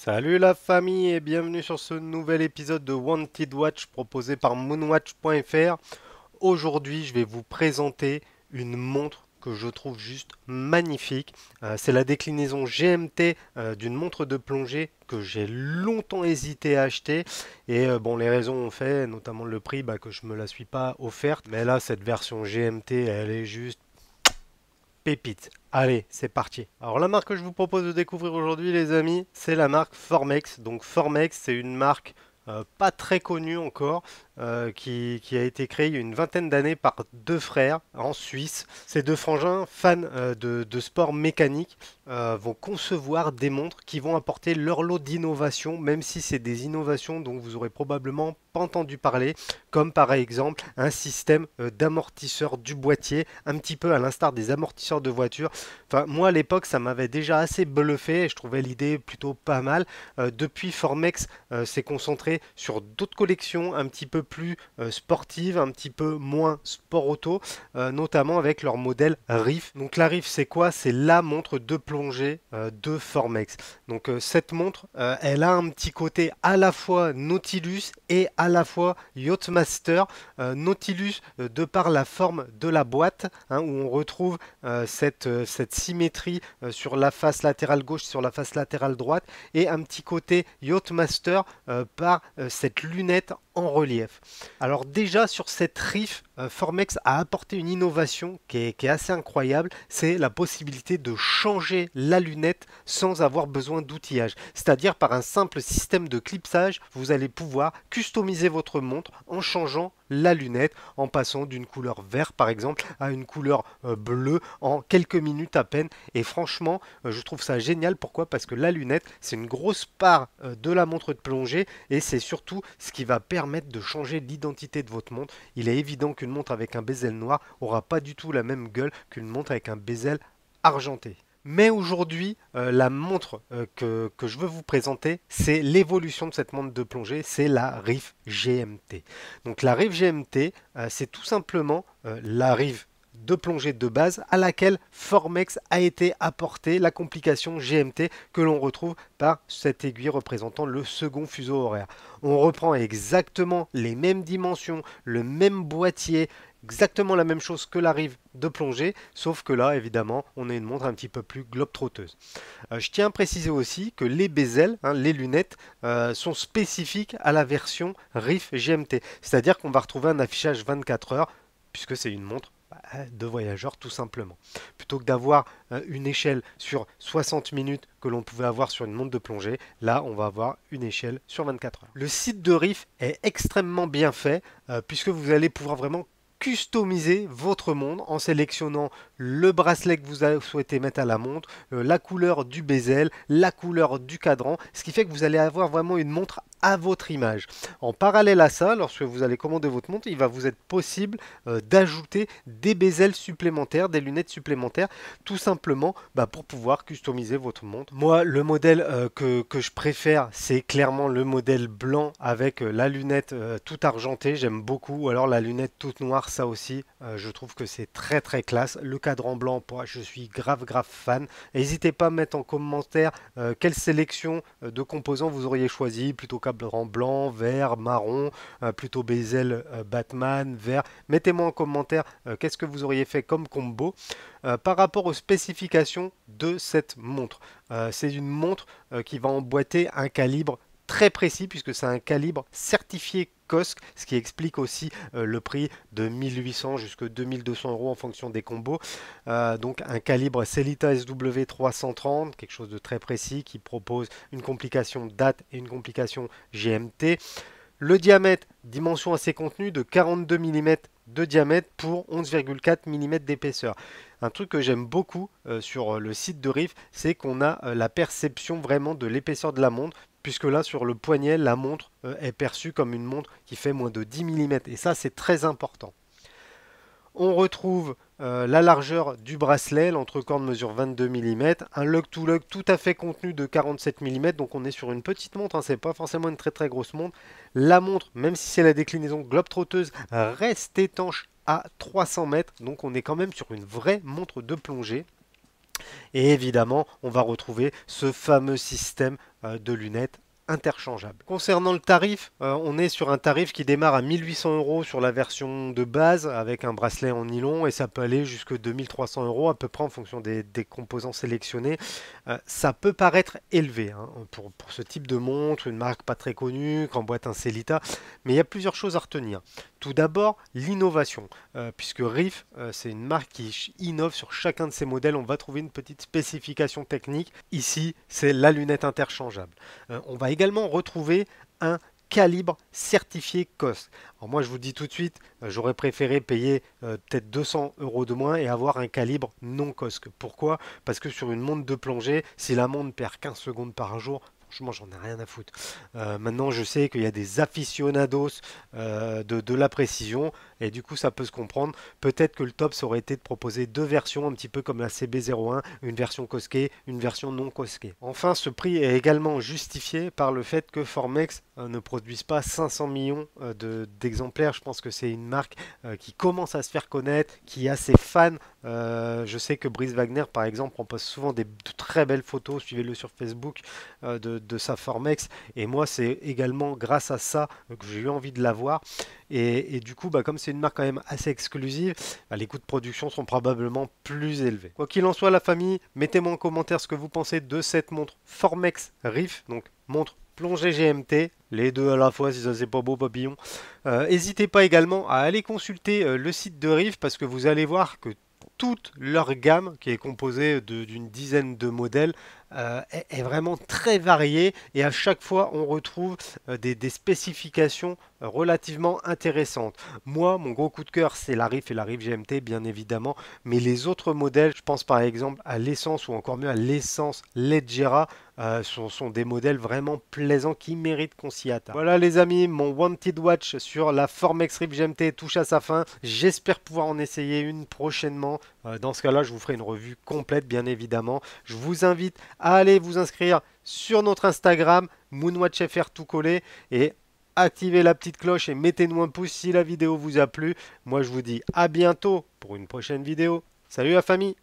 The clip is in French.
Salut la famille et bienvenue sur ce nouvel épisode de Wanted Watch proposé par moonwatch.fr. Aujourd'hui, je vais vous présenter une montre que je trouve juste magnifique. C'est la déclinaison GMT d'une montre de plongée que j'ai longtemps hésité à acheter. Et bon, les raisons ont fait, notamment le prix, que je me la suis pas offerte. Mais là, cette version GMT, elle est juste pépite. Allez, c'est parti. Alors la marque que je vous propose de découvrir aujourd'hui, les amis, c'est la marque Formex. Donc Formex, c'est une marque pas très connue encore, qui a été créée il y a une vingtaine d'années par deux frères en Suisse. Ces deux frangins, fans de sport mécanique, vont concevoir des montres qui vont apporter leur lot d'innovations, même si c'est des innovations dont vous aurez probablement pas entendu parler, comme par exemple un système d'amortisseur du boîtier, un petit peu à l'instar des amortisseurs de voiture. Enfin, moi à l'époque, ça m'avait déjà assez bluffé et je trouvais l'idée plutôt pas mal. Depuis, Formex s'est concentré sur d'autres collections un petit peu plus sportives, un petit peu moins sport auto, notamment avec leur modèle Riff. Donc la Riff, c'est quoi? C'est la montre de plongée de Formex. Donc cette montre, elle a un petit côté à la fois Nautilus et à la fois Yachtmaster. Nautilus, de par la forme de la boîte, hein, où on retrouve cette symétrie sur la face latérale gauche, sur la face latérale droite, et un petit côté Yachtmaster par cette lunette en relief. Alors déjà sur cette Riff, Formex a apporté une innovation qui est assez incroyable, c'est la possibilité de changer la lunette sans avoir besoin d'outillage. C'est-à-dire par un simple système de clipsage, vous allez pouvoir customiser votre montre en changeant la lunette, en passant d'une couleur vert par exemple à une couleur bleue en quelques minutes à peine. Et franchement, je trouve ça génial. Pourquoi? Parce que la lunette, c'est une grosse part de la montre de plongée et c'est surtout ce qui va permettre de changer l'identité de votre montre. Il est évident qu'une montre avec un bezel noir aura pas du tout la même gueule qu'une montre avec un bezel argenté. Mais aujourd'hui, la montre que je veux vous présenter, c'est l'évolution de cette montre de plongée, c'est la Riff GMT. Donc la Riff GMT, c'est tout simplement la Riff de plongée de base à laquelle Formex a été apportée la complication GMT que l'on retrouve par cette aiguille représentant le second fuseau horaire. On reprend exactement les mêmes dimensions, le même boîtier, exactement la même chose que la Riff de plongée, sauf que là, évidemment, on a une montre un petit peu plus globe-trotteuse. Je tiens à préciser aussi que les bezels, hein, les lunettes, sont spécifiques à la version Riff GMT. C'est-à-dire qu'on va retrouver un affichage 24 heures, puisque c'est une montre de voyageurs tout simplement. Plutôt que d'avoir une échelle sur 60 minutes que l'on pouvait avoir sur une montre de plongée, là on va avoir une échelle sur 24 heures. Le site de Riff est extrêmement bien fait puisque vous allez pouvoir vraiment customiser votre montre en sélectionnant le bracelet que vous souhaitez mettre à la montre, la couleur du bezel, la couleur du cadran, ce qui fait que vous allez avoir vraiment une montre à votre image. En parallèle à ça, lorsque vous allez commander votre montre, il va vous être possible d'ajouter des bezels supplémentaires, des lunettes supplémentaires, tout simplement pour pouvoir customiser votre montre. Moi, le modèle que je préfère, c'est clairement le modèle blanc avec la lunette toute argentée, j'aime beaucoup, ou alors la lunette toute noire, ça aussi, je trouve que c'est très très classe. Le cadran blanc, je suis grave fan. N'hésitez pas à mettre en commentaire quelle sélection de composants vous auriez choisi, plutôt cadran blanc, vert, marron, plutôt bezel Batman, vert. Mettez-moi en commentaire qu'est-ce que vous auriez fait comme combo. Par rapport aux spécifications de cette montre, c'est une montre qui va emboîter un calibre très précis puisque c'est un calibre certifié COSC, ce qui explique aussi le prix de 1800 jusqu'à 2200 euros en fonction des combos. Donc un calibre Sellita SW330, quelque chose de très précis qui propose une complication date et une complication GMT. Le diamètre, dimension assez contenue de 42 mm de diamètre pour 11,4 mm d'épaisseur. Un truc que j'aime beaucoup sur le site de Riff, c'est qu'on a la perception vraiment de l'épaisseur de la montre, puisque là sur le poignet, la montre est perçue comme une montre qui fait moins de 10 mm. Et ça, c'est très important. On retrouve la largeur du bracelet, l'entrecorde mesure 22 mm, un lug-to-lug tout à fait contenu de 47 mm, donc on est sur une petite montre, hein, c'est pas forcément une très grosse montre. La montre, même si c'est la déclinaison globe-trotteuse, reste étanche à 300 mètres, donc on est quand même sur une vraie montre de plongée. Et évidemment, on va retrouver ce fameux système de lunettes interchangeables. Concernant le tarif, on est sur un tarif qui démarre à 1800 euros sur la version de base avec un bracelet en nylon et ça peut aller jusque 2300 euros à peu près en fonction des composants sélectionnés. Ça peut paraître élevé hein, pour ce type de montre, une marque pas très connue, qui emboîte un Cellita, mais il y a plusieurs choses à retenir. Tout d'abord, l'innovation, puisque Reef, c'est une marque qui innove sur chacun de ses modèles. On va trouver une petite spécification technique. Ici, c'est la lunette interchangeable. On va également retrouver un calibre certifié COSC. Alors moi, je vous dis tout de suite, j'aurais préféré payer peut-être 200 euros de moins et avoir un calibre non COSC. Pourquoi? Parce que sur une montre de plongée, si la montre perd 15 secondes par jour, franchement, j'en ai rien à foutre. Maintenant, je sais qu'il y a des aficionados de la précision et du coup, ça peut se comprendre. Peut-être que le top, ça aurait été de proposer deux versions, un petit peu comme la CB01, une version cosquée, une version non cosquée. Enfin, ce prix est également justifié par le fait que Formex ne produise pas 500 millions d'exemplaires. Je pense que c'est une marque qui commence à se faire connaître, qui a ses fans. Je sais que Brice Wagner, par exemple, on poste souvent de très belles photos, suivez-le sur Facebook, de sa Formex. Et moi, c'est également grâce à ça que j'ai eu envie de l'avoir. Et du coup, comme c'est une marque quand même assez exclusive, les coûts de production sont probablement plus élevés. Quoi qu'il en soit, la famille, mettez-moi en commentaire ce que vous pensez de cette montre Formex Reef, donc montre plongée GMT, les deux à la fois si ça c'est pas beau papillon. N'hésitez pas également à aller consulter le site de Reef parce que vous allez voir que toute leur gamme, qui est composée d'une dizaine de modèles, est vraiment très variée et à chaque fois on retrouve des spécifications relativement intéressantes. Moi, mon gros coup de cœur, c'est la Reef et la Reef GMT, bien évidemment, mais les autres modèles, je pense par exemple à l'essence ou encore mieux à l'essence Leggera, sont des modèles vraiment plaisants qui méritent qu'on s'y attarde. Voilà les amis, mon Wanted Watch sur la Formex Reef GMT touche à sa fin. J'espère pouvoir en essayer une prochainement. Dans ce cas-là, je vous ferai une revue complète, bien évidemment. Je vous invite à aller vous inscrire sur notre Instagram, MoonWatchFR tout collé, et activez la petite cloche et mettez-nous un pouce si la vidéo vous a plu. Moi, je vous dis à bientôt pour une prochaine vidéo. Salut la famille!